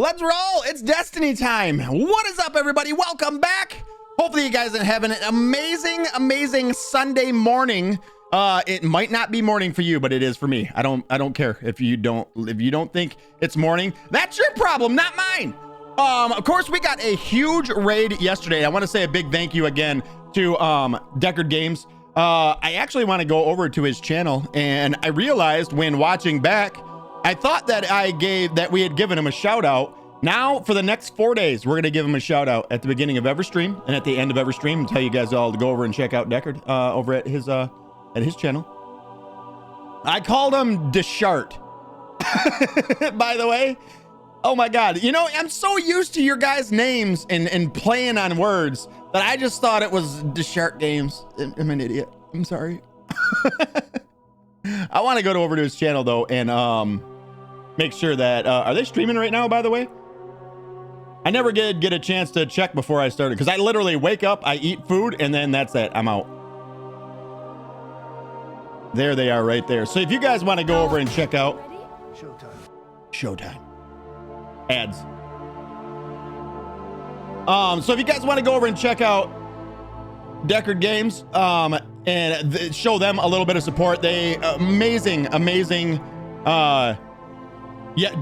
Let's roll. It's Destiny time. What is up, everybody? Welcome back. Hopefully you guys are having an amazing Sunday morning. It might not be morning for you, but it is for me. I don't care if you don't think it's morning. That's your problem, not mine. Of course, we got a huge raid yesterday. I want to say a big thank you again to Deckard Games. I actually want to go over to his channel, and I realized when watching back, I thought that we had given him a shout out. Now, for the next 4 days, we're going to give him a shout out at the beginning of every stream and at the end of every stream, and tell you guys all to go over and check out Deckard over at his channel. I called him Deschart, by the way. Oh my God. You know, I'm so used to your guys' names and playing on words that I just thought it was Deschart Games. I'm an idiot. I'm sorry. I want to go over to his channel though and make sure that are they streaming right now, by the way? I never did get a chance to check before I started because I literally wake up, I eat food, and then that's it. I'm out. There they are right there. So if you guys want to go over and check out Showtime. Ads. So if you guys want to go over and check out Deckard Games and show them a little bit of support, they amazing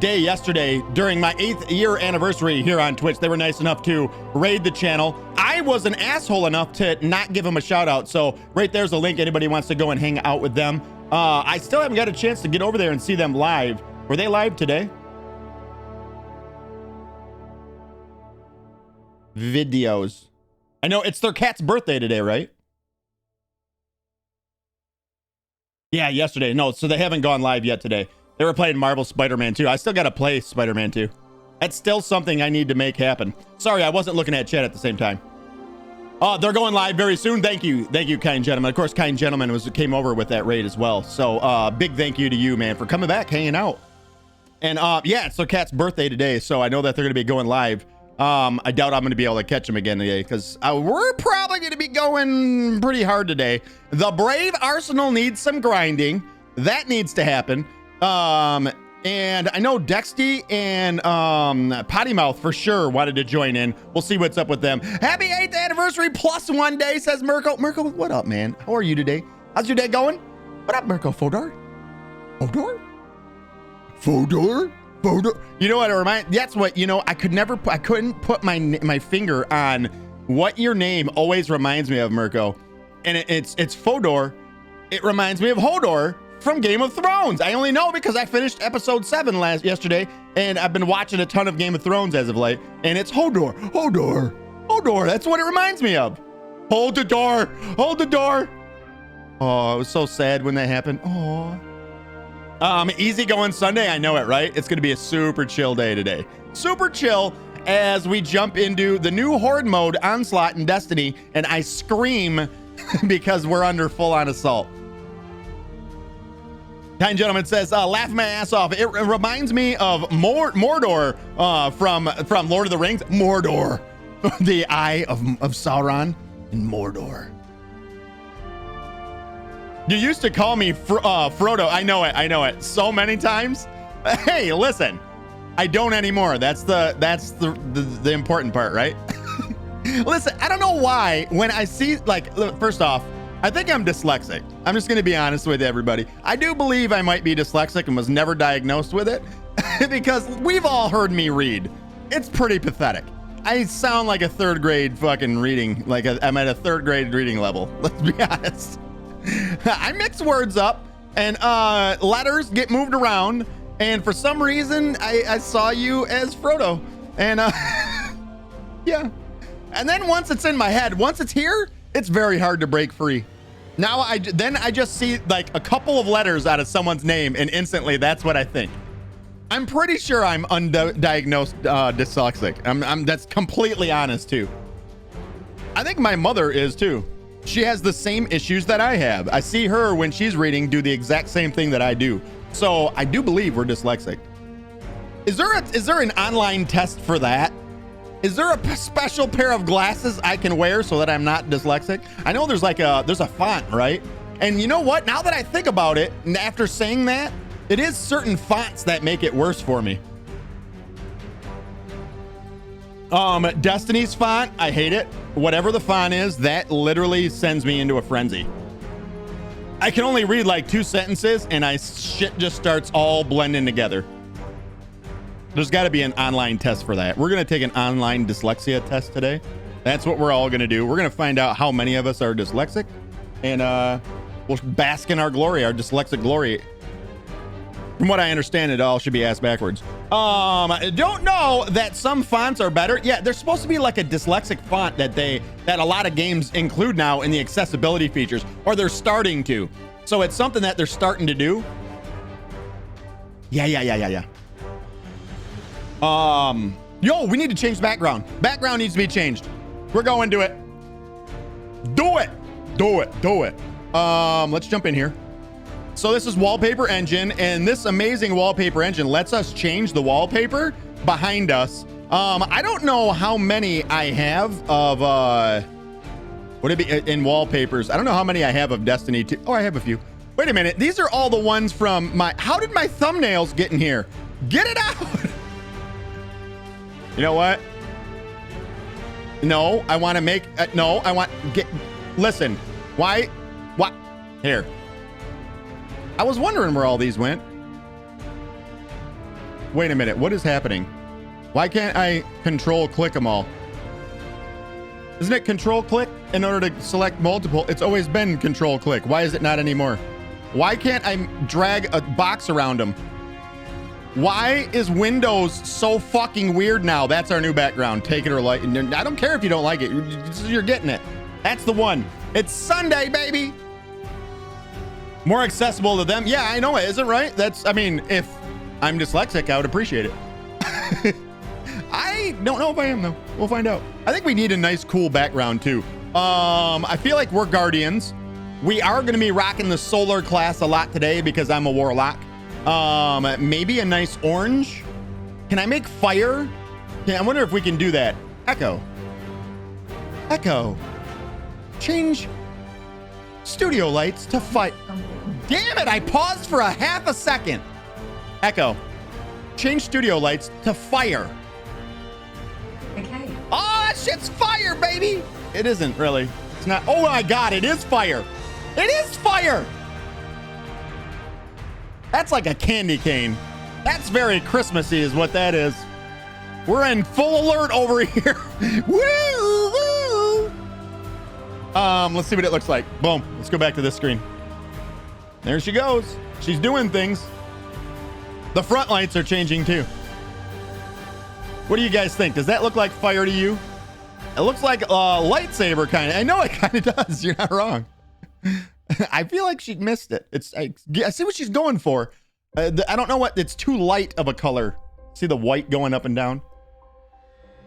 day yesterday during my 8th year anniversary here on Twitch. They were nice enough to raid the channel. I was an asshole enough to not give them a shout out, so right there's a link. Anybody wants to go and hang out with them. I still haven't got a chance to get over there and see them live. Were they live today? Videos. I know it's their cat's birthday today, right? Yeah, yesterday. No, so they haven't gone live yet today. They were playing Marvel Spider-Man 2. I still got to play Spider-Man 2. That's still something I need to make happen. Sorry, I wasn't looking at chat at the same time. They're going live very soon. Thank you, kind gentleman. Of course, kind gentleman came over with that raid as well. So big thank you to you, man, for coming back, hanging out. And yeah, it's their cat's birthday today, so I know that they're going to be going live. I doubt I'm going to be able to catch them again today because we're probably going to be going pretty hard today. The Brave Arsenal needs some grinding. That needs to happen. And I know Dexty and Potty Mouth for sure wanted to join in. We'll see what's up with them. Happy 8th anniversary plus 1 day, says Mirko. Mirko, what up, man? How are you today? How's your day going? What up, Mirko? Fodor? You know what it reminds? That's what, you know, I couldn't put my finger on what your name always reminds me of, Mirko. And it's Fodor. It reminds me of Hodor from Game of Thrones. I only know because I finished episode 7 yesterday, and I've been watching a ton of Game of Thrones as of late, and it's Hodor. That's what it reminds me of. Hold the door. Oh, it was so sad when that happened. Oh. Easy going Sunday. I know it, right? It's going to be a super chill day today. Super chill as we jump into the new Horde mode Onslaught in Destiny, and I scream because we're under full-on assault. Kind gentleman says, laugh my ass off. It reminds me of Mordor from Lord of the Rings. Mordor. The Eye of Sauron in Mordor. You used to call me Frodo. I know it. So many times. Hey, listen. I don't anymore. That's the important part, right? Listen, I don't know why when I see, like, first off, I think I'm dyslexic. I'm just going to be honest with everybody. I do believe I might be dyslexic and was never diagnosed with it because we've all heard me read. It's pretty pathetic. I sound like a 3rd grade fucking reading, like I'm at a 3rd grade reading level. Let's be honest. I mix words up and letters get moved around. And for some reason, I saw you as Frodo. And yeah. And then once it's in my head, once it's here, it's very hard to break free. Now I just see like a couple of letters out of someone's name and instantly that's what I think. I'm pretty sure I'm undiagnosed dyslexic. That's completely honest too. I think my mother is too. She has the same issues that I have. I see her when she's reading do the exact same thing that I do. So I do believe we're dyslexic. Is there an online test for that? Is there a special pair of glasses I can wear so that I'm not dyslexic? I know there's a font, right? And you know what? Now that I think about it, and after saying that, it is certain fonts that make it worse for me. Destiny's font, I hate it. Whatever the font is, that literally sends me into a frenzy. I can only read like 2 sentences and shit just starts all blending together. There's got to be an online test for that. We're going to take an online dyslexia test today. That's what we're all going to do. We're going to find out how many of us are dyslexic, and we'll bask in our glory, our dyslexic glory. From what I understand, it all should be asked backwards. I don't know that some fonts are better. Yeah, there's supposed to be like a dyslexic font that a lot of games include now in the accessibility features, or they're starting to. So it's something that they're starting to do. Yeah. Yo, we need to change background. Background needs to be changed. We're going to it. Do it. Let's jump in here. So this is Wallpaper Engine, and this amazing Wallpaper Engine lets us change the wallpaper behind us. I don't know how many I have of, would it be in wallpapers? I don't know how many I have of Destiny 2. Oh, I have a few. Wait a minute. These are all the ones from how did my thumbnails get in here? Get it out. You know what? No, I want to make, listen, why? What? Here. I was wondering where all these went. Wait a minute, what is happening? Why can't I control click them all? Isn't it control click in order to select multiple? It's always been control click. Why is it not anymore? Why can't I drag a box around them? Why is Windows so fucking weird now? That's our new background. Take it or like it. I don't care if you don't like it. You're getting it. That's the one. It's Sunday, baby. More accessible to them. Yeah, I know it isn't, right? I mean, if I'm dyslexic, I would appreciate it. I don't know if I am, though. We'll find out. I think we need a nice, cool background, too. I feel like we're Guardians. We are going to be rocking the Solar class a lot today because I'm a Warlock. Maybe a nice orange. Can I make fire? Yeah, I wonder if we can do that. Echo. Change studio lights to fire. Damn it, I paused for a half a second. Echo. Change studio lights to fire. Okay. Oh, that shit's fire, baby. It isn't really. It's not. Oh my God, it is fire. It is fire. That's like a candy cane. That's very Christmassy is what that is. We're in full alert over here. Woo, woo. Let's see what it looks like. Boom. Let's go back to this screen. There she goes. She's doing things. The front lights are changing too. What do you guys think? Does that look like fire to you? It looks like a lightsaber kind of. I know it kind of does. You're not wrong. I feel like she missed it. I see what she's going for. I don't know what. It's too light of a color. See the white going up and down?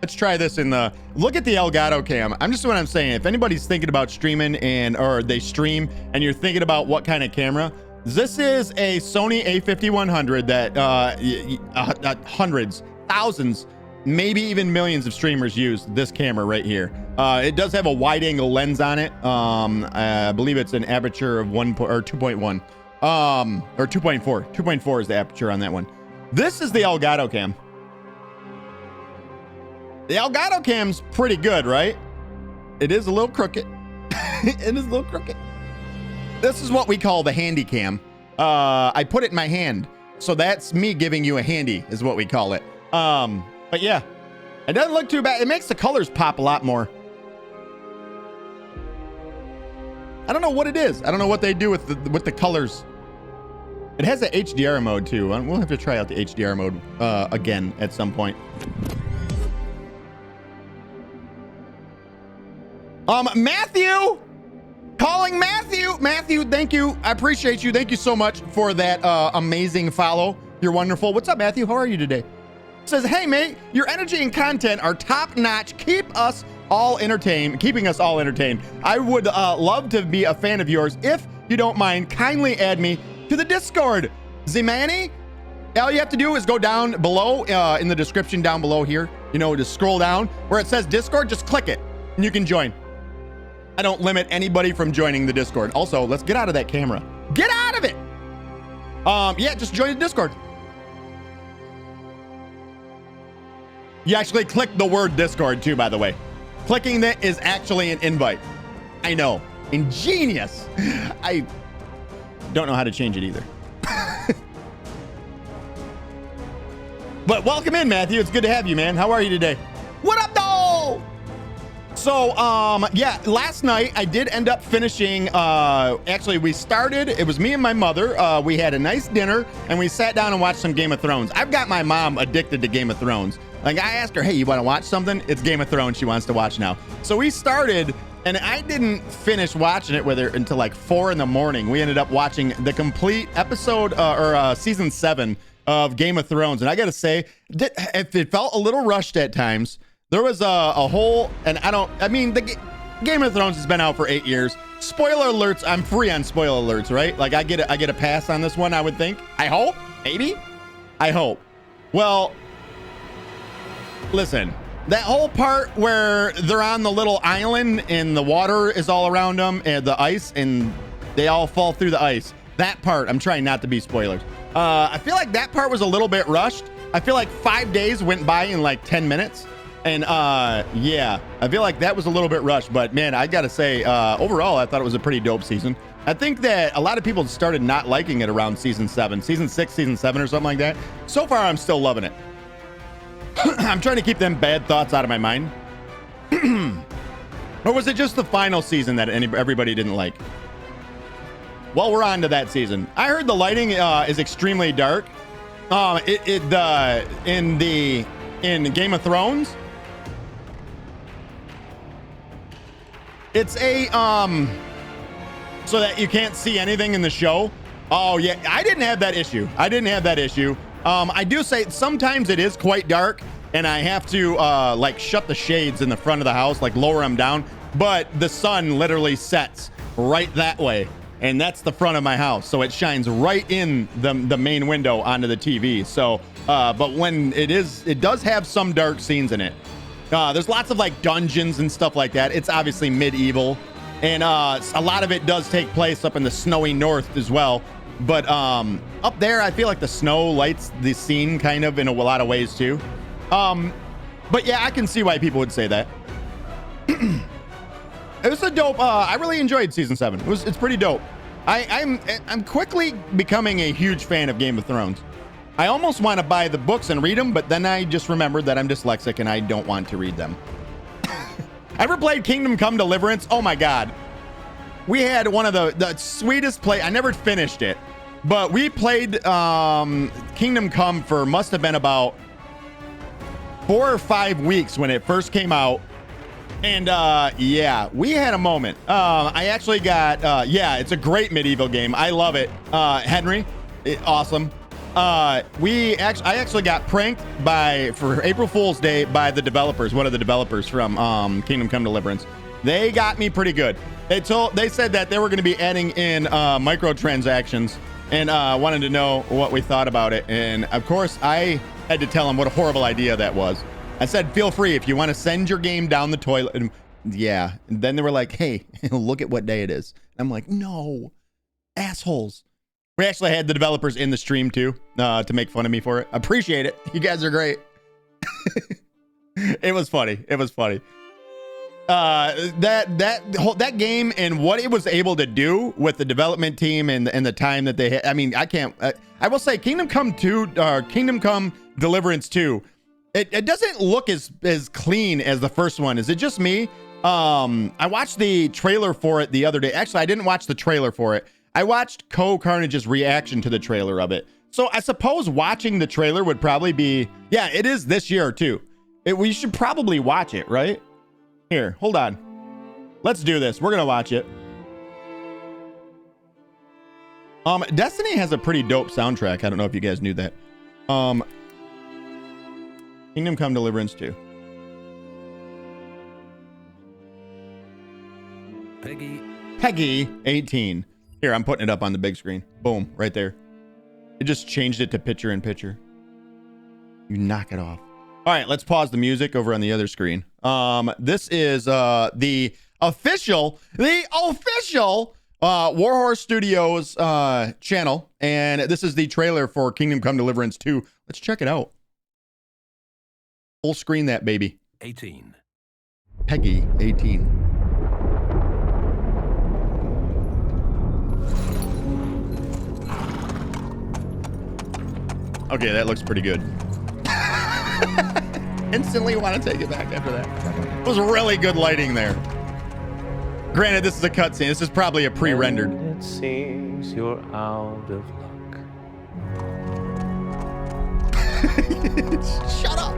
Let's try this in the, look at the Elgato cam. I'm just what I'm saying. If anybody's thinking about streaming or they stream and you're thinking about what kind of camera, this is a Sony A5100 that hundreds, thousands, maybe even millions of streamers use this camera right here. It does have a wide angle lens on it. I believe it's an aperture of 2.1, or 2.4. 2.4 is the aperture on that one. This is the Elgato cam. The Elgato cam's pretty good, right? It is a little crooked. It is a little crooked. This is what we call the handy cam. I put it in my hand. So that's me giving you a handy is what we call it. But yeah, it doesn't look too bad. It makes the colors pop a lot more. I don't know what it is. I don't know what they do with the colors. It has an HDR mode too. We'll have to try out the HDR mode again at some point. Matthew! Calling Matthew! Matthew, thank you. I appreciate you. Thank you so much for that amazing follow. You're wonderful. What's up, Matthew? How are you today? Says, hey, mate, your energy and content are top notch. Keeping us all entertained. I would love to be a fan of yours. If you don't mind, kindly add me to the Discord. Zimani, all you have to do is go down below in the description down below here. You know, just scroll down where it says Discord. Just click it and you can join. I don't limit anybody from joining the Discord. Also, let's get out of that camera. Get out of it. Yeah, just join the Discord. You actually click the word Discord too, by the way. Clicking that is actually an invite. I know. Ingenious. I don't know how to change it either. But welcome in, Matthew. It's good to have you, man. How are you today? What up, though? So, yeah, last night I did end up finishing, actually we started, it was me and my mother. We had a nice dinner and we sat down and watched some Game of Thrones. I've got my mom addicted to Game of Thrones. Like, I asked her, hey, you want to watch something? It's Game of Thrones she wants to watch now. So we started, and I didn't finish watching it with her until like 4 in the morning. We ended up watching the complete episode, season 7 of Game of Thrones. And I got to say, if it felt a little rushed at times, there was a whole, and the Game of Thrones has been out for 8 years. Spoiler alerts, I'm free on spoiler alerts, right? Like I get a pass on this one, I would think. I hope, maybe. I hope. Well, listen, that whole part where they're on the little island and the water is all around them and the ice and they all fall through the ice. That part, I'm trying not to be spoilers. I feel like that part was a little bit rushed. I feel like 5 days went by in like 10 minutes. And yeah, I feel like that was a little bit rushed, but man, I gotta say, overall, I thought it was a pretty dope season. I think that a lot of people started not liking it around season 7, season 6, season 7 or something like that. So far, I'm still loving it. I'm trying to keep them bad thoughts out of my mind. Or was it just the final season that everybody didn't like? Well, we're on to that season. I heard the lighting is extremely dark. In Game of Thrones, it's a so that you can't see anything in the show. Oh yeah, I didn't have that issue. I do say sometimes it is quite dark and I have to like shut the shades in the front of the house, like lower them down, but the sun literally sets right that way, and that's the front of my house, so it shines right in the main window onto the TV. So but when it does have some dark scenes in it. There's lots of like dungeons and stuff like that. It's obviously medieval, and a lot of it does take place up in the snowy north as well. But up there, I feel like the snow lights the scene kind of in a lot of ways too. But yeah, I can see why people would say that. It was a dope. I really enjoyed season 7. It's pretty dope. I'm quickly becoming a huge fan of Game of Thrones. I almost want to buy the books and read them, but then I just remembered that I'm dyslexic and I don't want to read them. Ever played Kingdom Come Deliverance? Oh my God. We had one of the sweetest play. I never finished it, but we played Kingdom Come for must have been about 4 or 5 weeks when it first came out. And yeah, we had a moment. I actually got, yeah, it's a great medieval game. I love it. Henry, awesome. I actually got pranked for April Fool's Day by the developers, one of the developers from Kingdom Come Deliverance. They got me pretty good. They said that they were going to be adding in microtransactions and wanted to know what we thought about it. And of course, I had to tell them what a horrible idea that was. I said, feel free if you want to send your game down the toilet. And yeah. And then they were like, hey, look at what day it is. I'm like, no, assholes. We actually had the developers in the stream too, to make fun of me for it. Appreciate it. You guys are great. It was funny. That game and what it was able to do with the development team and the time that they had. I mean, I will say Kingdom Come Deliverance 2. It doesn't look as clean as the first one. Is it just me? I watched the trailer for it the other day. Actually, I didn't watch the trailer for it. I watched Carnage's reaction to the trailer of it. So I suppose watching the trailer would probably be, yeah, it is this year too. We should probably watch it, right? Here, hold on. Let's do this. We're gonna watch it. Destiny has a pretty dope soundtrack. I don't know if you guys knew that. Kingdom Come Deliverance 2. Peggy 18. Here, I'm putting it up on the big screen. Boom, right there. It just changed it to picture in picture. You knock it off. All right, let's pause the music over on the other screen. This is the official Warhorse Studios channel, and this is the trailer for Kingdom Come Deliverance 2. Let's check it out. Full screen that baby. 18. Peggy 18. Okay, that looks pretty good. Instantly want to take it back after that. It was really good lighting there. Granted, this is a cutscene. This is probably a pre-rendered. It seems you're out of luck. Shut up.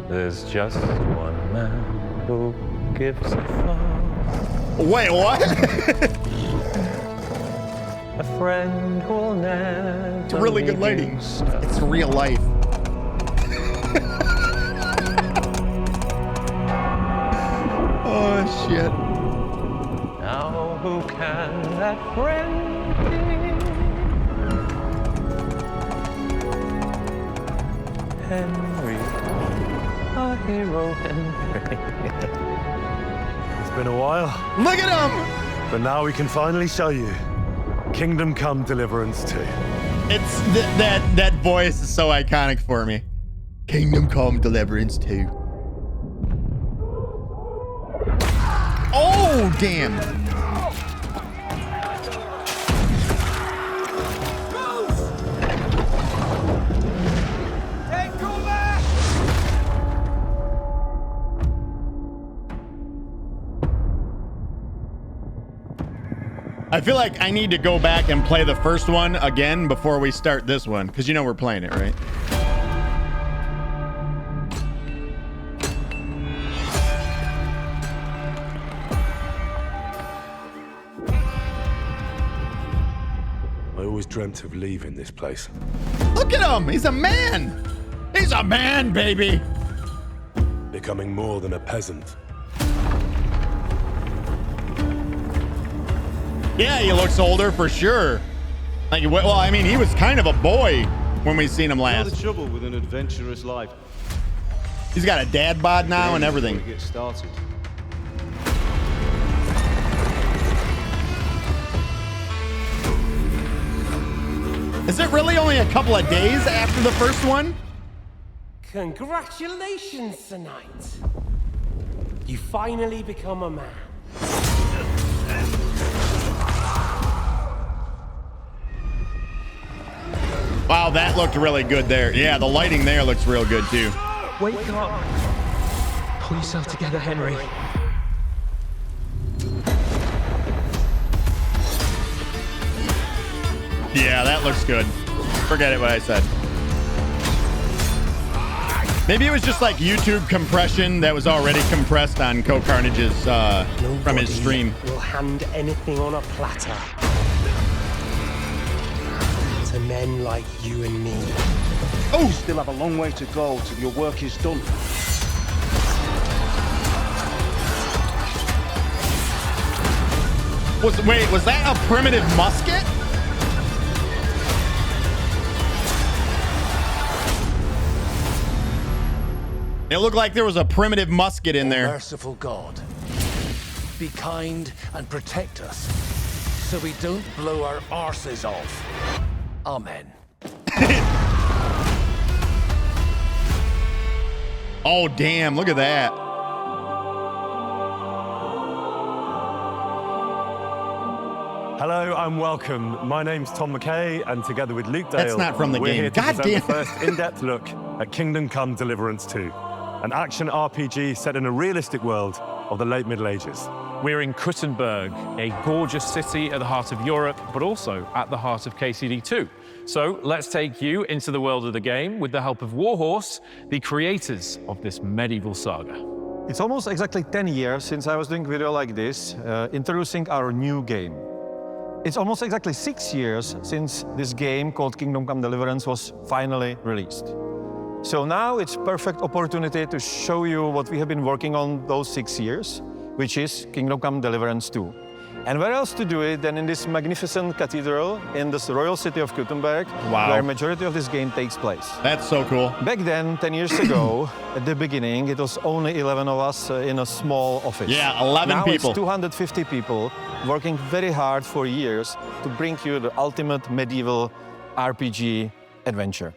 There's just one man who gives a fuck. Wait, what? A friend who'll never. It's really good lighting. It's real life. Oh, shit. Now who can that friend be? Henry, a hero, Henry. It's been a while, Look at him. but now we can finally show you Kingdom Come Deliverance 2. It's that voice is so iconic for me. Kingdom Come Deliverance 2. Oh, damn. I feel like I need to go back and play the first one again before we start this one, because you know we're playing it, right? I always dreamt of leaving this place. Look at him. He's a man. He's a man, baby. Becoming more than a peasant. Yeah, he looks older for sure. Like, well, I mean, he was kind of a boy when we seen him You know last. the trouble with an adventurous life. He's got a dad bod now and everything. Before you get started. Is it really only a couple of days after the first one? Congratulations, Sir Knight. You finally become a man. Wow, that looked really good there. Yeah, the lighting there looks real good too. Wake up! Pull yourself together, Henry. Yeah, that looks good. Forget it what I said. Maybe it was just like YouTube compression that was already compressed on Co Carnage's from his stream. Will hand anything on a platter to men like you and me. Oh, You still have a long way to go till your work is done. was that a primitive musket? It looked like there was a primitive musket in there. Merciful God, be kind and protect us so we don't blow our arses off. Amen. Oh, damn, look at that. Hello and welcome. My name's Tom McKay, and together with Luke Dale, That's not from the we're game. here to God present damn. the first in-depth look at Kingdom Come Deliverance 2, an action RPG set in a realistic world of the late Middle Ages. We're in Kuttenberg, a gorgeous city at the heart of Europe, but also at the heart of KCD2. So let's take you into the world of the game with the help of Warhorse, the creators of this medieval saga. It's almost exactly 10 years since I was doing a video like this, introducing our new game. It's almost exactly 6 years since this game called Kingdom Come Deliverance was finally released. So now it's perfect opportunity to show you what we have been working on those 6 years, which is Kingdom Come Deliverance 2. And where else to do it than in this magnificent cathedral in this royal city of Kuttenberg, Wow. where majority of this game takes place. That's so cool. Back then, 10 years ago, at the beginning, it was only 11 of us in a small office. Yeah, 11 now people. It's 250 people working very hard for years to bring you the ultimate medieval RPG adventure.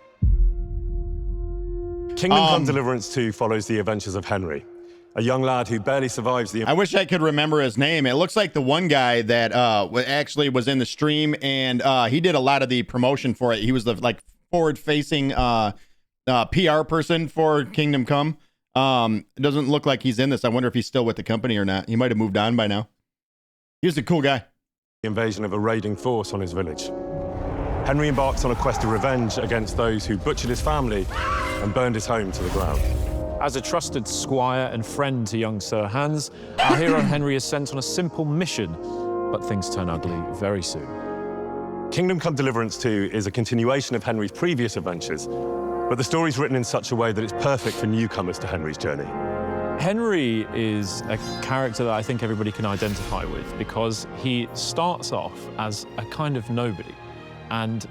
Kingdom Come Deliverance 2 follows the adventures of Henry, a young lad who barely survives the... I wish I could remember his name. It looks like the one guy that actually was in the stream, and he did a lot of the promotion for it. He was the like forward-facing PR person for Kingdom Come. It doesn't look like he's in this. I wonder if he's still with the company or not. He might have moved on by now. He was a cool guy. The invasion of a raiding force on his village. Henry embarks on a quest of revenge against those who butchered his family and burned his home to the ground. As a trusted squire and friend to young Sir Hans, our hero Henry is sent on a simple mission, but things turn ugly very soon. Kingdom Come Deliverance 2 is a continuation of Henry's previous adventures, but the story's written in such a way that it's perfect for newcomers to Henry's journey. Henry is a character that I think everybody can identify with because he starts off as a kind of nobody and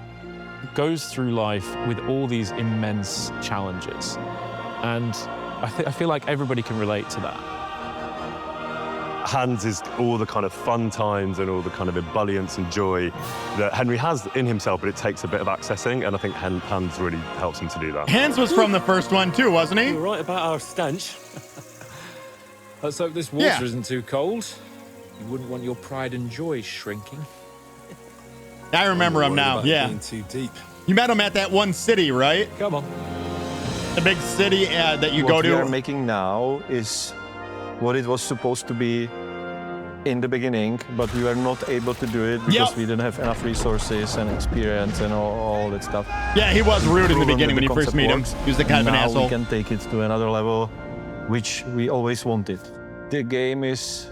goes through life with all these immense challenges. And I feel like everybody can relate to that. Hans is all the kind of fun times and all the kind of ebullience and joy that Henry has in himself, but it takes a bit of accessing, and I think Hans really helps him to do that. Hans was from the first one too, wasn't he? You're right about our stench. Let's hope this water isn't too cold. You wouldn't want your pride and joy shrinking. I remember him now, yeah. Too deep. You met him at that one city, right? Come on. The big city that you what go to. we are making now is what it was supposed to be in the beginning, but we were not able to do it because we didn't have enough resources and experience and all that stuff. Yeah, he was rude in the beginning when you first meet him. He was the kind of an now asshole. We can take it to another level, which we always wanted. The game is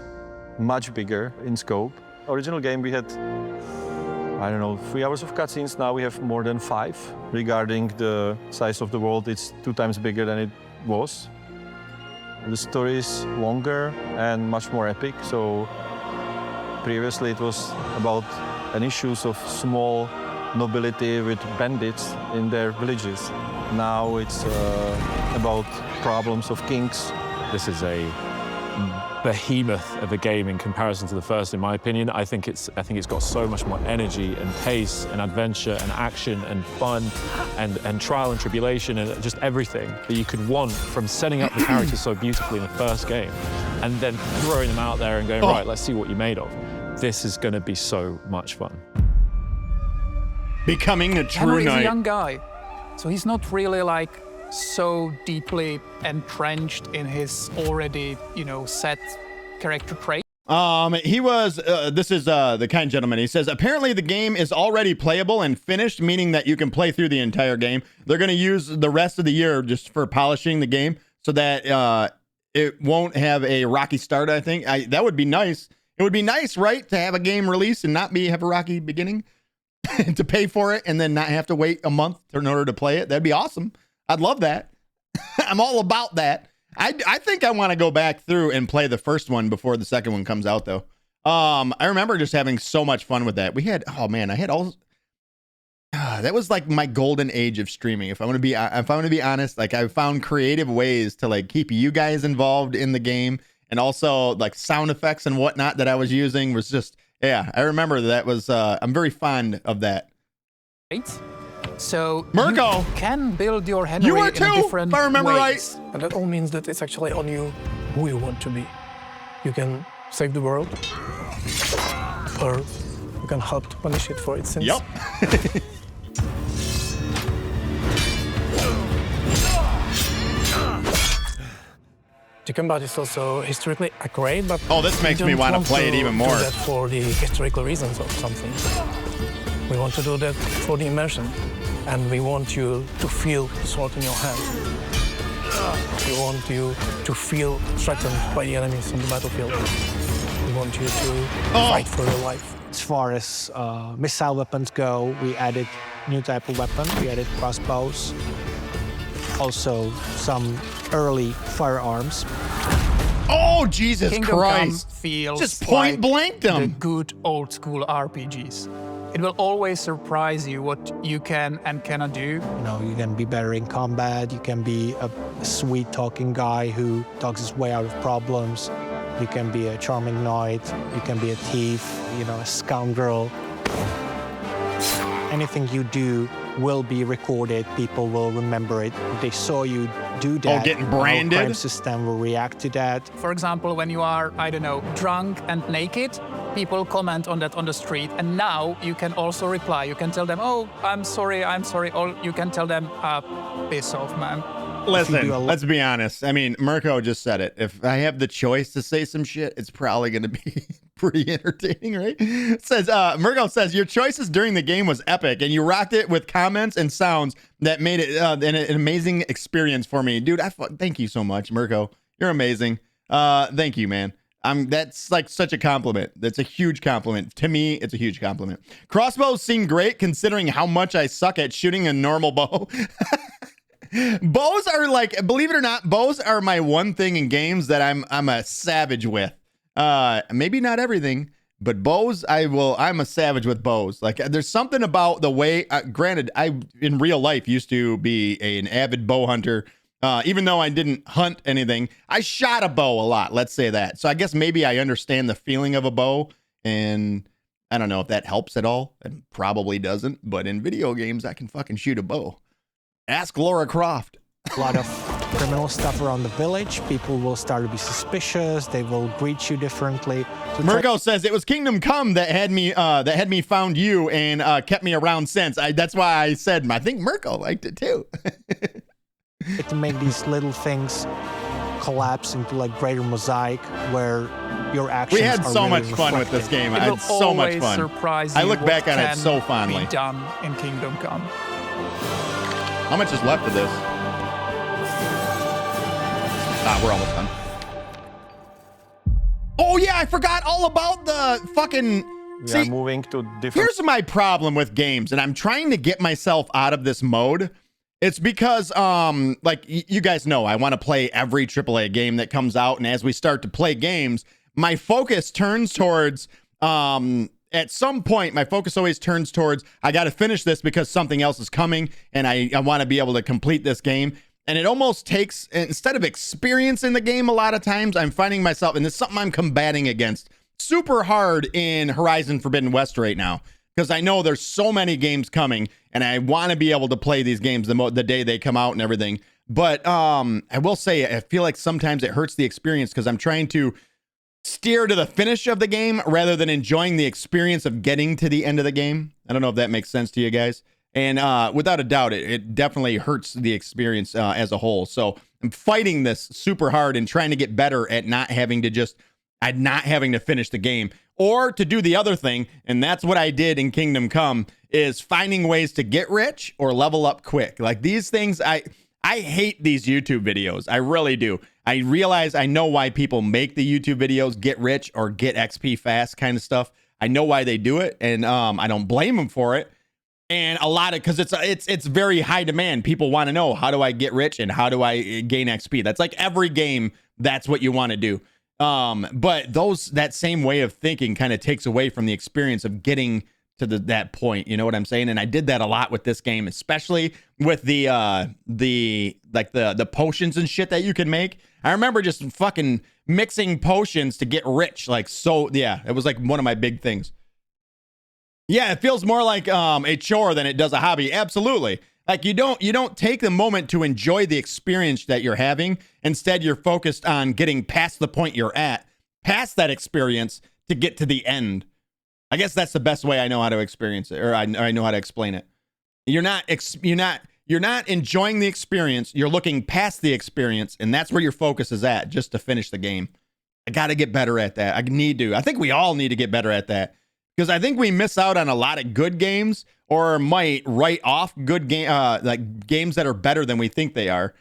much bigger in scope. Original game we had, I don't know, 3 hours of cutscenes. Now we have more than 5. Regarding the size of the world, it's 2 times bigger than it was. The story is longer and much more epic. So previously it was about an issues of small nobility with bandits in their villages. Now it's about problems of kings. This is a behemoth of a game in comparison to the first, in my opinion. I think it's got so much more energy and pace and adventure and action and fun and trial and tribulation and just everything that you could want from setting up the characters so beautifully in the first game and then throwing them out there and going, right, let's see what you're made of. This is going to be so much fun. Becoming a true Henry is knight. a young guy, so he's not really like so deeply entrenched in his already, set character trait. He was, this is the kind gentleman. He says, apparently the game is already playable and finished, meaning that you can play through the entire game. They're going to use the rest of the year just for polishing the game so that it won't have a rocky start, I think. That would be nice. It would be nice, right, to have a game release and not have a rocky beginning, to pay for it and then not have to wait a month in order to play it. That'd be awesome. I'd love that. I'm all about that. I think I want to go back through and play the first one before the second one comes out, though. I remember just having so much fun with that. We had, oh man, I had all. That was like my golden age of streaming. If I want to be honest, like I found creative ways to like keep you guys involved in the game, and also like sound effects and whatnot that I was using was just, yeah. I remember that was. I'm very fond of that. Right? So Mirko, you can build your Henry in a different if I remember ways. right. And that all means that it's actually on you who you want to be. You can save the world, or you can help to punish it for its sins. Yep. The combat is also historically accurate, but oh, this makes me want to play it even more. Do that for the historical reasons of something. We want to do that for the immersion, and we want you to feel the sword in your hand. We want you to feel threatened by the enemies on the battlefield. We want you to fight for your life. As far as missile weapons go, we added new type of weapon. We added crossbows, also some early firearms. Oh, Jesus Kingdom Christ. Come feels just point blanked them. The good old school RPGs. It will always surprise you what you can and cannot do. You know, you can be better in combat. You can be a sweet talking guy who talks his way out of problems. You can be a charming knight. You can be a thief, a scoundrel. anything you do will be recorded. People will remember it. If they saw you do that, getting our branded? crime system will react to that. For example, when you are, I don't know, drunk and naked, people comment on that on the street. And now you can also reply. You can tell them, oh, I'm sorry. Or you can tell them, piss off, man. Listen, let's be honest. I mean, Mirko just said it. If I have the choice to say some shit, it's probably going to be pretty entertaining, right? It says, Mirko says, your choices during the game was epic, and you rocked it with comments and sounds that made it an amazing experience for me. Dude, thank you so much, Mirko. You're amazing. Thank you, man. That's like such a compliment. That's a huge compliment. To me, it's a huge compliment. Crossbows seem great considering how much I suck at shooting a normal bow. Bows are like, believe it or not, bows are my one thing in games that I'm a savage with. Maybe not everything, but bows, I'm a savage with bows. Like there's something about the way, granted, I in real life used to be an avid bow hunter. Even though I didn't hunt anything, I shot a bow a lot. Let's say that. So I guess maybe I understand the feeling of a bow, and I don't know if that helps at all. It probably doesn't, but in video games, I can fucking shoot a bow. Ask Laura Croft. A lot of criminal stuff around the village. People will start to be suspicious. They will greet you differently. So Mirko says it was Kingdom Come that had me found you and kept me around since. That's why I said I think Mirko liked it too. to make these little things collapse into like greater mosaic where your actions. We had are so really much fun with this game. I had so much fun. Surprise I you look back what on it so can fondly. be done in Kingdom Come. How much is left of this? We're almost done. Oh yeah, I forgot all about the fucking. We are moving to different. Here's my problem with games, and I'm trying to get myself out of this mode. It's because, like you guys know, I want to play every AAA game that comes out, and as we start to play games, my focus turns towards. At some point, my focus always turns towards, I got to finish this because something else is coming, and I want to be able to complete this game. And it almost takes, instead of experience in the game, a lot of times, I'm finding myself, and it's something I'm combating against super hard in Horizon Forbidden West right now, because I know there's so many games coming, and I want to be able to play these games the day they come out and everything. But I will say, I feel like sometimes it hurts the experience because I'm trying to steer to the finish of the game rather than enjoying the experience of getting to the end of the game. I don't know if that makes sense to you guys. And without a doubt, it definitely hurts the experience as a whole. So I'm fighting this super hard and trying to get better at not having to finish the game or to do the other thing. And that's what I did in Kingdom Come, is finding ways to get rich or level up quick. Like these things, I hate these YouTube videos. I really do. I realize I know why people make the YouTube videos, get rich or get XP fast kind of stuff. I know why they do it, and I don't blame them for it. And a lot of, because it's very high demand. People want to know, how do I get rich and how do I gain XP? That's like every game. That's what you want to do. But that same way of thinking kind of takes away from the experience of getting to that point. You know what I'm saying? And I did that a lot with this game, especially with the potions and shit that you can make. I remember just fucking mixing potions to get rich. It was like one of my big things. Yeah, it feels more like a chore than it does a hobby. Absolutely. Like you don't take the moment to enjoy the experience that you're having. Instead, you're focused on getting past the point you're at, past that experience to get to the end. I guess that's the best way I know how to experience it, or I know how to explain it. You're not enjoying the experience. You're looking past the experience, and that's where your focus is at, just to finish the game. I got to get better at that. I think we all need to get better at that, because I think we miss out on a lot of good games, or might write off good like games that are better than we think they are,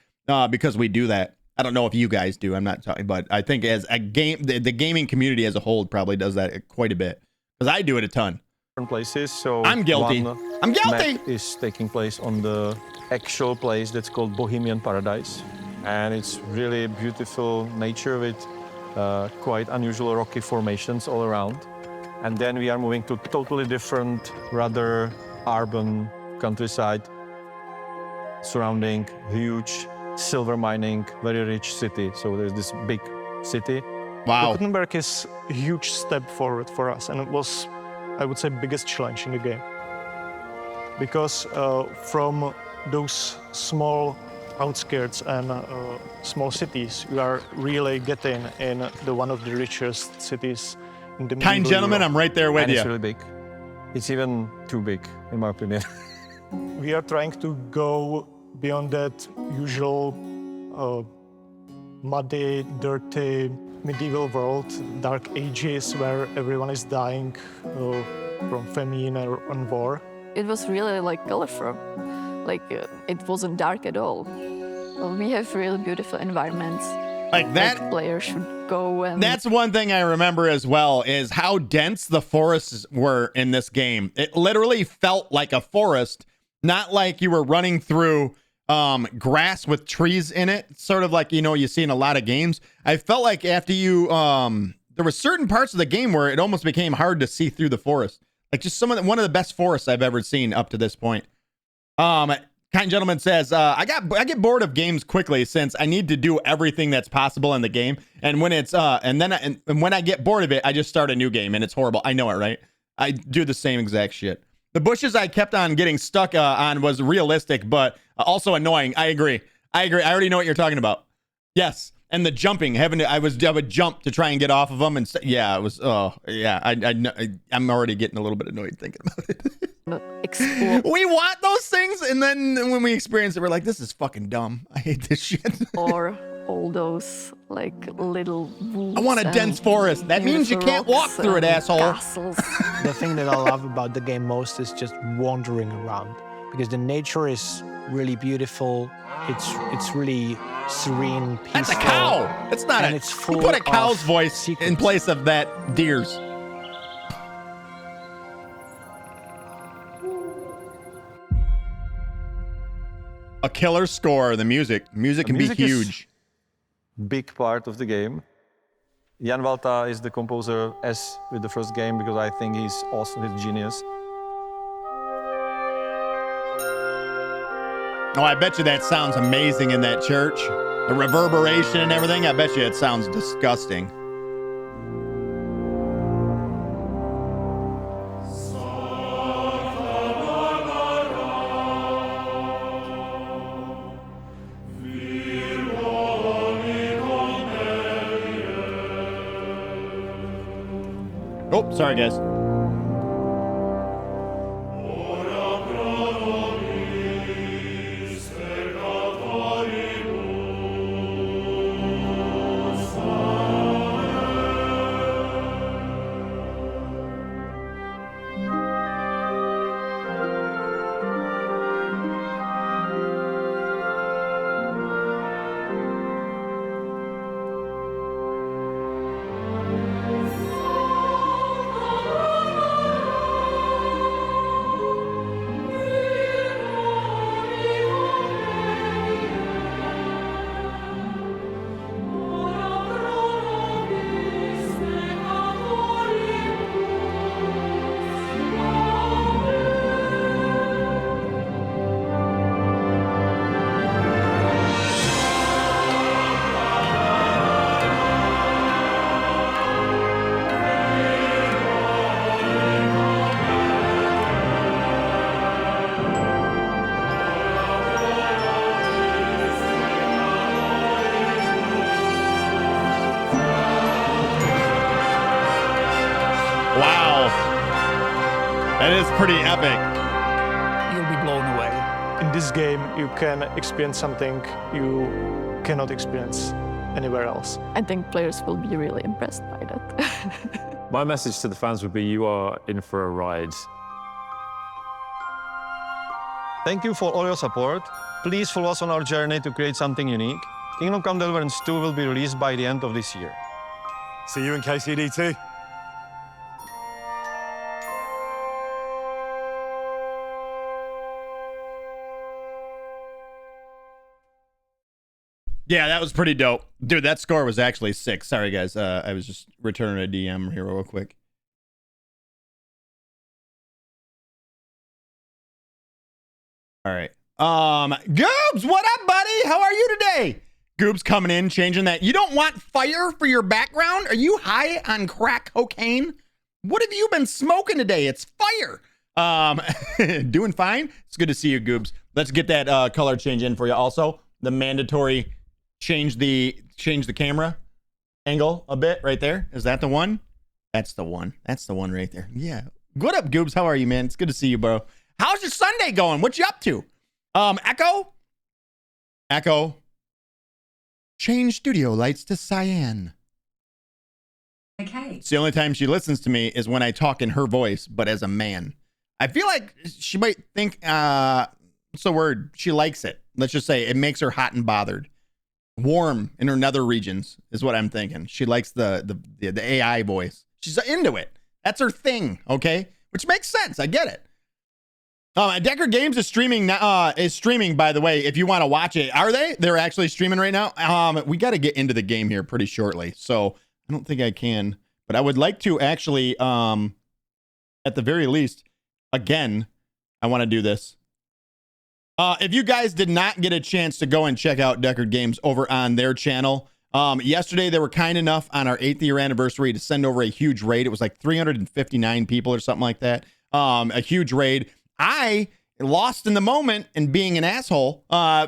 because we do that. I don't know if you guys do. I'm not talking, but I think as a game, the gaming community as a whole probably does that quite a bit, because I do it a ton. Places, so I'm guilty. I'm guilty. Map is taking place on the actual place that's called Bohemian Paradise, and it's really beautiful nature with quite unusual rocky formations all around. And then we are moving to totally different, rather urban countryside surrounding huge silver mining, very rich city. So there's this big city. Wow. Gutenberg is a huge step forward for us, and it was, I would say, biggest challenge in the game. because from those small outskirts and small cities, you are really getting in one of the richest cities in the Kind gentleman, I'm right there with and you. It's really big. It's even too big, in my opinion. We are trying to go beyond that usual muddy, dirty, medieval world, dark ages where everyone is dying from famine and war. It was really like colorful, like it wasn't dark at all. We have really beautiful environments. Like that, players should go and... That's one thing I remember as well, is how dense the forests were in this game. It literally felt like a forest, not like you were running through grass with trees in it, sort of like, you see in a lot of games. I felt like after you, there were certain parts of the game where it almost became hard to see through the forest. Like just one of the best forests I've ever seen up to this point. Kind gentleman says, I get bored of games quickly since I need to do everything that's possible in the game. And when it's, and when I get bored of it, I just start a new game and it's horrible. I know it, right? I do the same exact shit. The bushes I kept on getting stuck on was realistic, but also annoying. I agree. I already know what you're talking about. Yes. And the jumping, I would jump to try and get off of them, and yeah, it was. Oh, yeah. I'm already getting a little bit annoyed thinking about it. We want those things, and then when we experience it, we're like, "This is fucking dumb. I hate this shit." Or all those like little. I want a dense forest. That means you can't walk through it, asshole. The thing that I love about the game most is just wandering around, because the nature is really beautiful. It's really serene, peaceful. That's a cow. It's not It's full you put a cow's of voice secrets. in place of that deer's. A killer score. The music can be huge. Big part of the game. Jan Walta is the composer as with the first game because I think he's awesome, he's a genius. Oh, I bet you that sounds amazing in that church. The reverberation and everything, I bet you it sounds disgusting. Oh, sorry guys. That is pretty epic. You'll be blown away. In this game, you can experience something you cannot experience anywhere else. I think players will be really impressed by that. My message to the fans would be you are in for a ride. Thank you for all your support. Please follow us on our journey to create something unique. Kingdom Come Deliverance 2 will be released by the end of this year. See you in KCD2. Yeah, that was pretty dope. Dude, that score was actually sick. Sorry, guys. I was just returning a DM here real quick. All right. Goobs, what up, buddy? How are you today? Goobs coming in, changing that. You don't want fire for your background? Are you high on crack cocaine? What have you been smoking today? It's fire. Doing fine. It's good to see you, Goobs. Let's get that color change in for you. Also, the mandatory change the camera angle a bit right there. Is that the one? That's the one. That's the one right there. Yeah. What up, Goobs? How are you, man? It's good to see you, bro. How's your Sunday going? What you up to? Echo. Change studio lights to cyan. Okay. It's the only time she listens to me is when I talk in her voice, but as a man. I feel like she might think, what's the word? She likes it. Let's just say it makes her hot and bothered. Warm in her nether regions is what I'm thinking. She likes the AI voice. She's into it. That's her thing, okay? Which makes sense. I get it. Decker Games is streaming now. Is streaming, by the way. If you want to watch it, are they? They're actually streaming right now. We got to get into the game here pretty shortly, so I don't think I can. But I would like to actually, at the very least, again, I want to do this. If you guys did not get a chance to go and check out Decker Games over on their channel, yesterday they were kind enough on our 8th year anniversary to send over a huge raid. It was like 359 people or something like that. A huge raid. I, lost in the moment and being an asshole,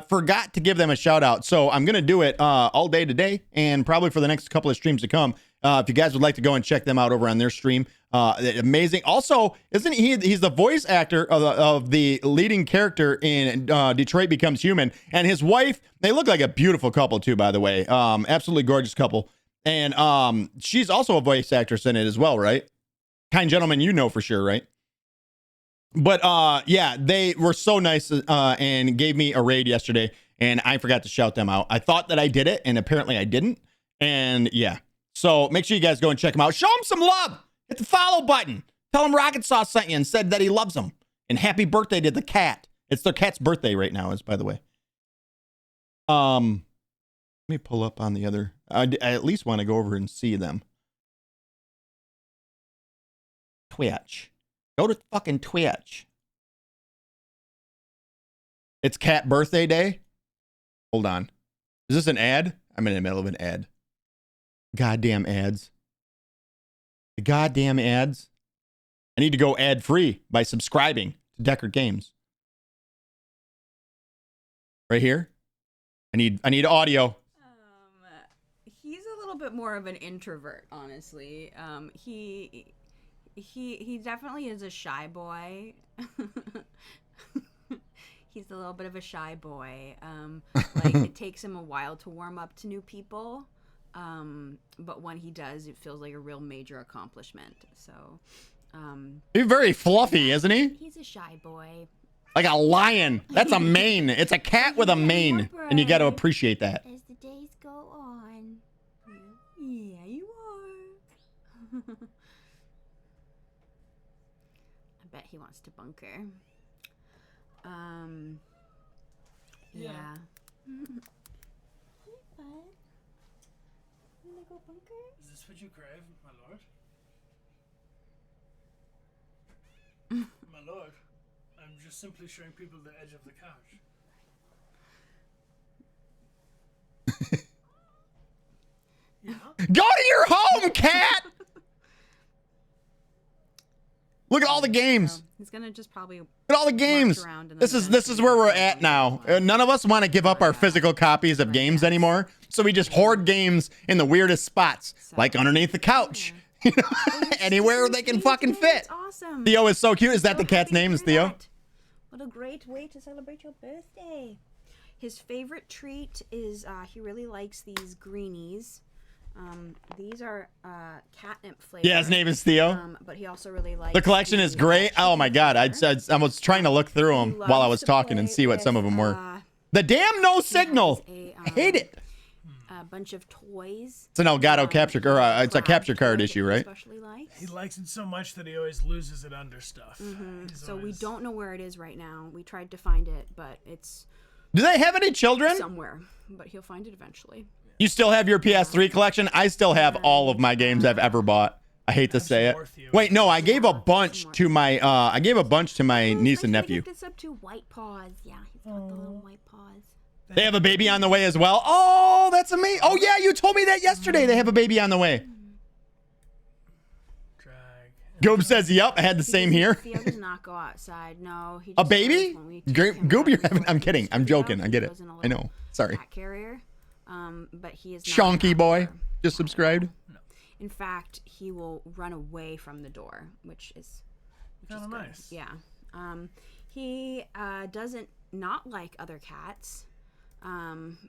forgot to give them a shout out. So I'm going to do it all day today and probably for the next couple of streams to come. If you guys would like to go and check them out over on their stream. Amazing. Also, isn't he's the voice actor of the leading character in Detroit Becomes Human, and his wife, they look like a beautiful couple too, by the way. Absolutely gorgeous couple. And she's also a voice actress in it as well, right? Kind gentleman, you know for sure, right? But yeah, they were so nice and gave me a raid yesterday, and I forgot to shout them out. I thought that I did it, and apparently I didn't. And yeah, so make sure you guys go and check them out. Show them some love. Hit the follow button. Tell him Rocket Sauce sent you and said that he loves them. And happy birthday to the cat. It's their cat's birthday right now, by the way. Let me pull up on the other. I at least want to go over and see them. Twitch. Go to fucking Twitch. It's cat birthday day. Hold on. Is this an ad? I'm in the middle of an ad. Goddamn ads. The goddamn ads. I need to go ad free by subscribing to Decker Games. Right here. I need audio. He's a little bit more of an introvert, honestly. He definitely is a shy boy. He's a little bit of a shy boy. Like it takes him a while to warm up to new people. But when he does, it feels like a real major accomplishment. So, he's very fluffy, isn't he? He's a shy boy. Like a lion. That's a mane. It's a cat with a mane. And you got to appreciate that. As the days go on. Yeah, you are. I bet he wants to bunker. Yeah. Is this what you crave, my lord? My lord, I'm just simply showing people the edge of the couch. Yeah? Go to your home, cat! Look at all the games. He's gonna just probably Look at all the games. This is where we're at now. None of us want to give up our physical copies of games anymore, so we just hoard games in the weirdest spots, like underneath the couch, you know, anywhere they can fucking fit. Awesome. Theo is so cute. Is that the cat's name? Is Theo? What a great way to celebrate your birthday. His favorite treat is he really likes these greenies. These are catnip flavor. Yeah, his name is Theo. But he also really likes The collection is great. Oh my god, I was trying to look through them while I was talking and see what some of them were. The damn no signal. I hate it. A bunch of toys. It's an Elgato capture, or it's a capture card issue, right? He likes it so much that he always loses it under stuff. So we don't know where it is right now. We tried to find it, but it's Do they have any children? somewhere. But he'll find it eventually. You still have your PS3 collection? I still have all of my games I've ever bought. I hate to say it. Wait, no, I gave a bunch to my niece and nephew. This up to White Paws. Yeah, he's got the little white paws. They have a baby on the way as well. Oh, that's amazing. Oh yeah, you told me that yesterday. They have a baby on the way. Goob says, "Yep, I had the same here." Theo does not go outside. No, he A just baby? goes when we take him Goob, out you're of having. I'm the kidding. I'm studio. joking. I get He it. goes in a I little know. Sorry. cat carrier. But he is not Shonky out boy there. just subscribed. In fact, he will run away from the door, which is Kinda good. nice. Yeah. He doesn't not like other cats,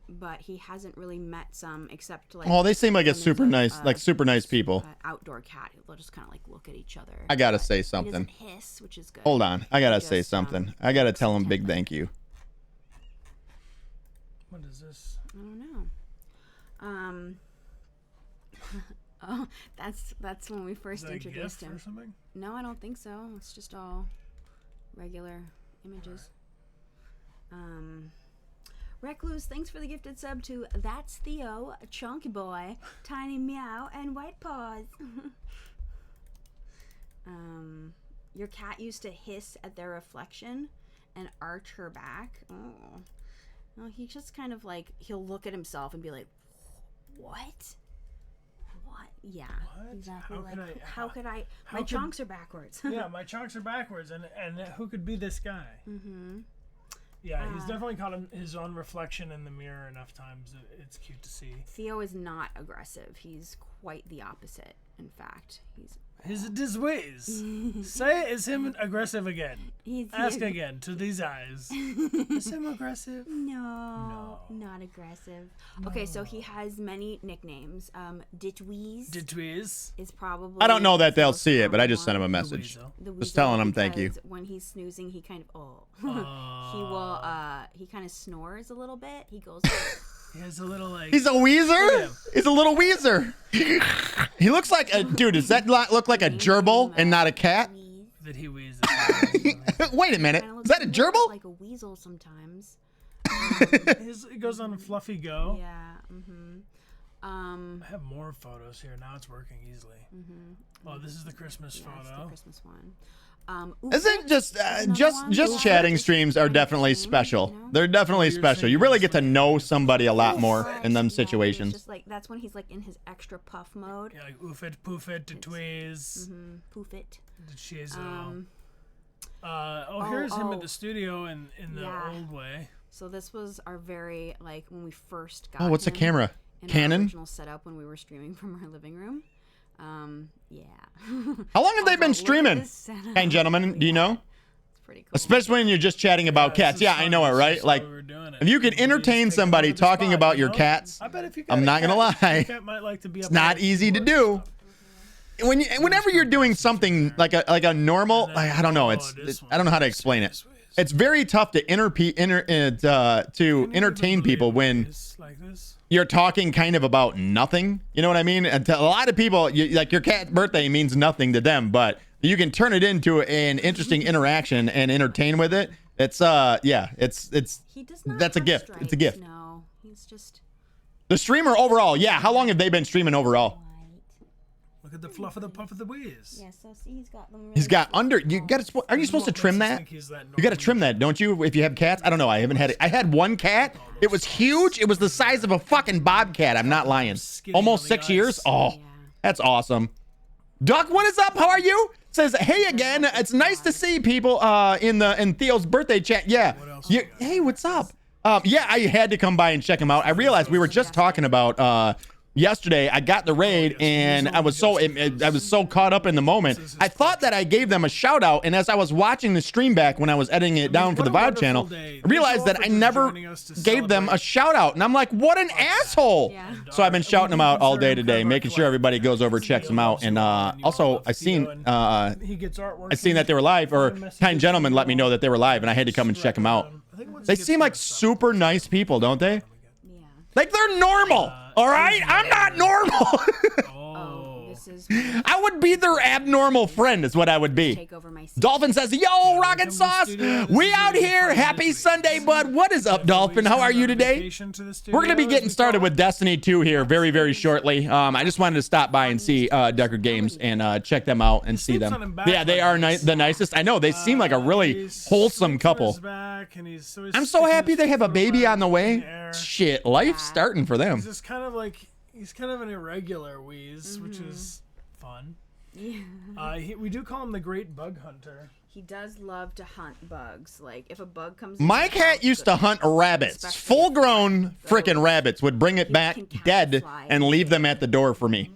but he hasn't really met some except like. Oh, they seem like when a there's super nice, like super nice people. Outdoor cat. They'll just kind of like look at each other. I gotta but say He something. doesn't hiss, which is good. Hold on, I gotta He say just, something. I gotta tell him big thank you. What is this? I don't know. Oh, that's when we first Is that a introduced GIF him. or something? No, I don't think so. It's just all regular images. Recluse, thanks for the gifted sub to That's Theo, Chunky Boy, Tiny Meow, and White Paws. Your cat used to hiss at their reflection and arch her back. Oh. No, he just kind of like, he'll look at himself and be like, what? What? Yeah, What? exactly. How Like, could I- how could I? how My could- chunks are backwards. Yeah, my chunks are backwards, and who could be this guy? Mm-hmm. Yeah, he's definitely caught his own reflection in the mirror enough times that it's cute to see. Theo is not aggressive. He's quite the opposite. In fact, he's His ways. Say, is him aggressive again? Ask he- again to these eyes. Is him aggressive? No, not aggressive. Okay, so he has many nicknames. Ditweez. Ditweez is probably. I don't know that they'll most see it, but I common just sent him a one. message. The Just weasel, telling him thank you. because when he's snoozing, he kind of he kind of snores a little bit. He goes. He has a little like. He's a Look at Weezer. him. He's a little Weezer. He looks like a dude. Does that not look like a gerbil and not a cat? That he wheezes. Wait a minute. Is that a gerbil? Like a weasel sometimes. It goes on a fluffy go. Yeah. Mm-hmm. I have more photos here. Now it's working easily. Oh, this is the Christmas Yeah, it's photo. the Christmas one. Isn't just Oofit. chatting streams are definitely special. They're definitely special. You really get to know somebody a lot more in them It's situations. just like that's when he's like in his extra puff mode. Yeah, like oofit, poofit, ditweez. Poofit. Ditcheezo. Here's him at the studio in the old way. So this was our very like when we first got. Oh, what's the him camera? in Canon? Our original setup when we were streaming from our living room. Yeah. How long have they been streaming? Hey, gentlemen, do you know? Especially when you're just chatting about cats. Yeah, I know it, right? Like, if you can entertain somebody talking about your cats, I bet if you got I'm a not gonna cat, lie, your cat might like to be it's up not there. easy to do. Whenever you're doing something like a normal, I don't know, I don't know how to explain it. It's very tough to entertain people when Like this. you're talking kind of about nothing. You know what I mean? And to a lot of people, like your cat's birthday means nothing to them, but you can turn it into an interesting interaction and entertain with it. It's He does not that's a have gift. stripes, It's a gift. No, he's just. The streamer overall, yeah. How long have they been streaming overall? Look at the fluff of the puff of the wheeze. Yeah, so see, he's got them. He's got under. You got to. Are you supposed to trim that? You got to trim that, don't you? If you have cats, I don't know. I haven't had it. I had one cat. It was huge. It was the size of a fucking bobcat. I'm not lying. Almost 6 years. Oh, that's awesome. Duck, what is up? How are you? Says, hey again. It's nice to see people in Theo's birthday chat. Yeah. Hey, what's up? Yeah, I had to come by and check him out. I realized we were just talking about yesterday. I got the raid and I was so caught up in the moment. I thought that I gave them a shout out, and as I was watching the stream back when I was editing it down for the VOD channel, I realized that I never gave them a shout out, and I'm like, what an asshole. So I've been shouting them out all day today, making sure everybody goes over checks them out. And also I seen that they were live, or Kind Gentleman let me know that they were live, and I had to come and check them out. They seem like super nice people, don't they? Like they're normal. All right, I'm not normal. I would be their abnormal friend, is what I would be. Dolphin says, yo, Rocket Sauce, we out here. Happy Sunday, bud. What is up, Dolphin? How are you today? We're going to be getting started with Destiny 2 here very, very shortly. I just wanted to stop by and see Ducker Games and check them out and see them. Yeah, they are the nicest. I know, they seem like a really wholesome couple. I'm so happy they have a baby on the way. Shit, life's starting for them. He's kind of an irregular wheeze, which is fun. Yeah. We do call him the Great Bug Hunter. He does love to hunt bugs. Like if a bug comes. My cat used to hunt rabbits. Full-grown frickin' rabbits would bring it back dead and leave them at the door for me.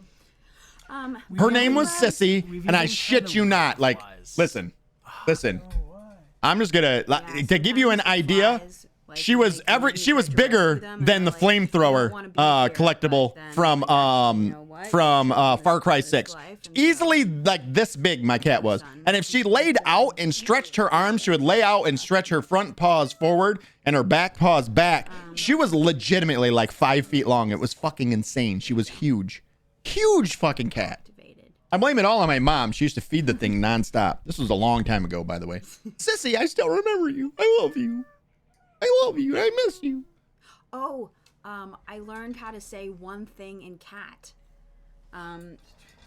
Her name was Sissy, and I shit you not. Like, listen. I'm just gonna to give you an idea. She was bigger than the flamethrower collectible from Far Cry 6. Easily like this big my cat was. And if she laid out and stretched her arms, she would lay out and stretch her front paws forward and her back paws back. She was legitimately like 5 feet long. It was fucking insane. She was huge. Huge fucking cat. I blame it all on my mom. She used to feed the thing nonstop. This was a long time ago, by the way. Sissy, I still remember you. I love you. I love you. I miss you. Oh, I learned how to say one thing in cat.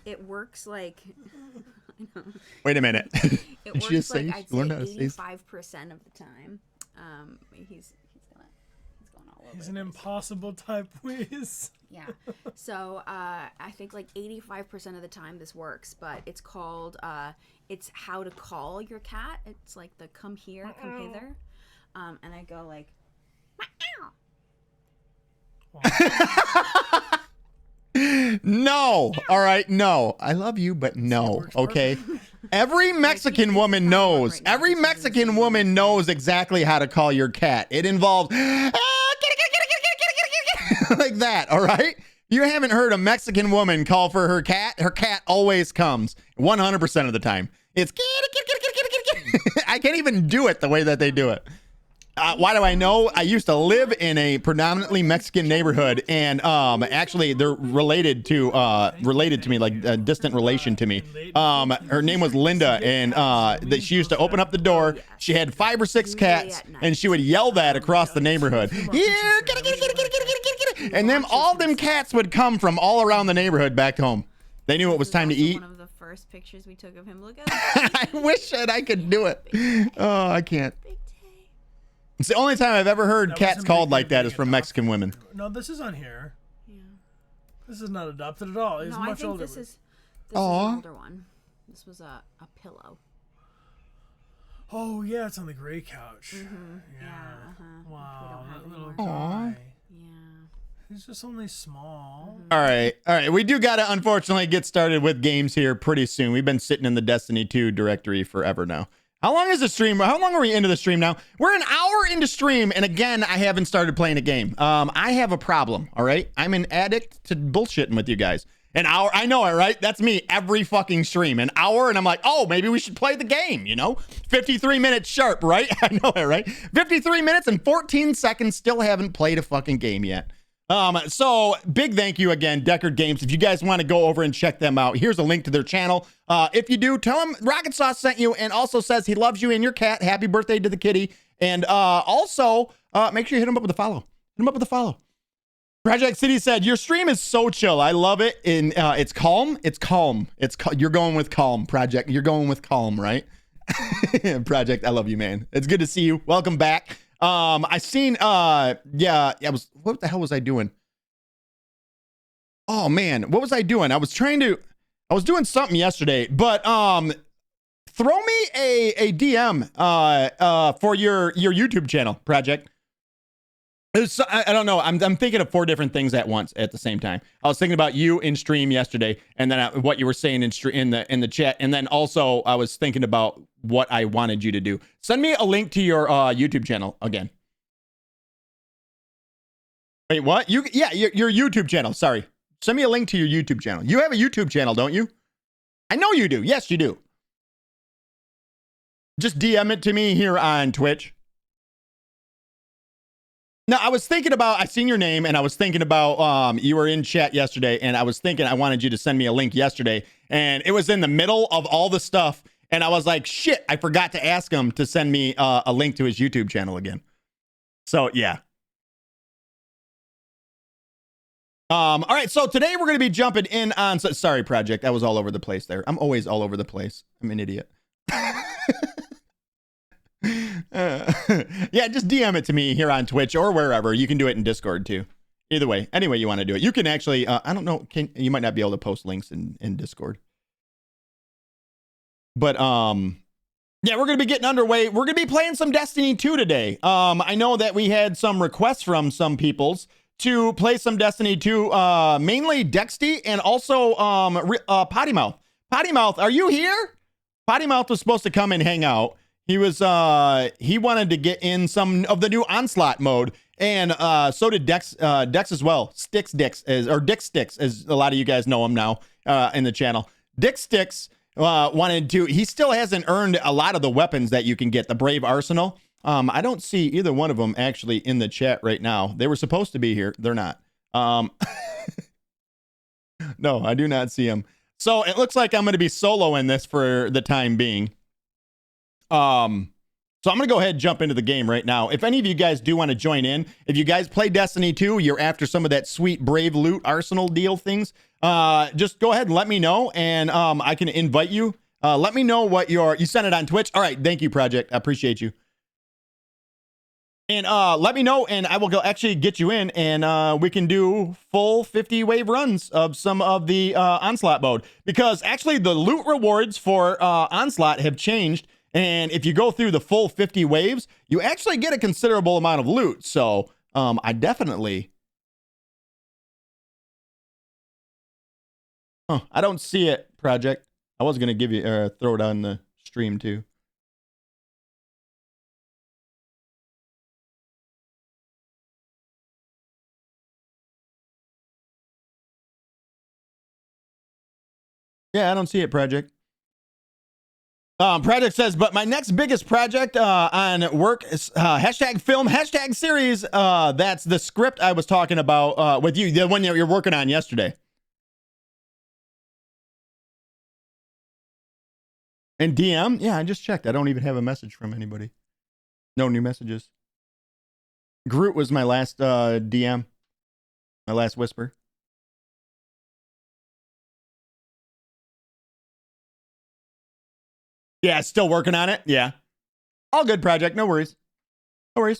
It works like. I know. Wait a minute. It works like I'd say 85% of the time. He's going all over. He's an impossible type whiz. Yeah. So I think like 85% of the time this works, but it's called it's how to call your cat. It's like the come here, come hither. And I go like, no. All right. No. I love you, but no. Okay. Every Mexican woman knows. Every Mexican woman knows exactly how to call your cat. It involves like that. All right. You haven't heard a Mexican woman call for her cat. Her cat always comes 100% of the time. It's I can't even do it the way that they do it. Why do I know? I used to live in a predominantly Mexican neighborhood, and actually they're related to me, like a distant relation to me. Her name was Linda, and she used to open up the door. She had 5 or 6 cats, and she would yell that across the neighborhood. Here, and then all them cats would come from all around the neighborhood back home. They knew it was time to eat. One of the first pictures we took of him. Look at I wish that I could do it. Oh, I can't. It's the only time I've ever heard cats called like that is from Mexican women. No, this is on here. Yeah. This is not adopted at all. He's much older. This is an older one. This was a pillow. Oh yeah, it's on the gray couch. Yeah. Wow, that little guy. Yeah. He's just only small. All right. We do got to unfortunately get started with games here pretty soon. We've been sitting in the Destiny 2 directory forever now. How long is the stream? How long are we into the stream now? We're an hour into stream, and again, I haven't started playing a game. I have a problem, all right? I'm an addict to bullshitting with you guys. An hour, I know it, right? That's me every fucking stream. An hour, and I'm like, oh, maybe we should play the game, you know? 53 minutes sharp, right? I know it, right? 53 minutes and 14 seconds, still haven't played a fucking game yet. So big thank you again, Deckard Games. If you guys want to go over and check them out, here's a link to their channel. If you do, tell him Rocket Sauce sent you and also says he loves you and your cat. Happy birthday to the kitty. And also, make sure you hit him up with a follow. Hit him up with a follow. Project City said, your stream is so chill. I love it. And it's calm. It's calm. You're going with calm, Project. You're going with calm, right? Project, I love you, man. It's good to see you. Welcome back. I seen what the hell was I doing? Oh man, what was I doing? I was doing something yesterday, but throw me a DM for your YouTube channel, Project. I don't know. I'm thinking of 4 different things at once at the same time. I was thinking about you in stream yesterday, and then what you were saying in the chat, and then also I was thinking about what I wanted you to do. Send me a link to your YouTube channel again. Wait, what? Your YouTube channel. Sorry. Send me a link to your YouTube channel. You have a YouTube channel, don't you? I know you do. Yes, you do. Just DM it to me here on Twitch. No, I was thinking about, I seen your name and I was thinking about, you were in chat yesterday and I was thinking I wanted you to send me a link yesterday and it was in the middle of all the stuff and I was like, shit, I forgot to ask him to send me a link to his YouTube channel again. So, yeah. All right, so today we're going to be jumping in on, sorry, Project, I was all over the place there. I'm always all over the place. I'm an idiot. Yeah, just DM it to me here on Twitch or wherever. You can do it in Discord too. Either way, any way you want to do it. You can actually, I don't know, you might not be able to post links in Discord. But yeah, we're gonna be getting underway. We're gonna be playing some Destiny 2 today. I know that we had some requests from some peoples to play some Destiny 2, mainly Dexty and also Potty Mouth. Potty Mouth, are you here? Potty Mouth was supposed to come and hang out. He was he wanted to get in some of the new Onslaught mode, and so did Dex as well. Dick Sticks, as a lot of you guys know him now in the channel. Dick Sticks wanted to. He still hasn't earned a lot of the weapons that you can get. The Brave Arsenal. I don't see either one of them actually in the chat right now. They were supposed to be here. They're not. No, I do not see them. So it looks like I'm going to be soloing this for the time being. So I'm going to go ahead and jump into the game right now. If any of you guys do want to join in, if you guys play Destiny 2, you're after some of that sweet Brave loot Arsenal deal things, just go ahead and let me know, and I can invite you. Let me know what you sent it on Twitch. All right, thank you, Project. I appreciate you. And let me know, and I will go actually get you in, and we can do full 50 wave runs of some of the Onslaught mode. Because actually the loot rewards for Onslaught have changed, and if you go through the full 50 waves, you actually get a considerable amount of loot. So I definitely... I don't see it, Project. I was going to give you throw it on the stream too. Yeah, I don't see it, Project. Project says, but my next biggest project on work is hashtag film, hashtag series. That's the script I was talking about with you, the one that you're working on yesterday. And DM? Yeah, I just checked. I don't even have a message from anybody. No new messages. Groot was my last DM. My last whisper. Yeah, still working on it. Yeah. All good, Project. No worries. No worries.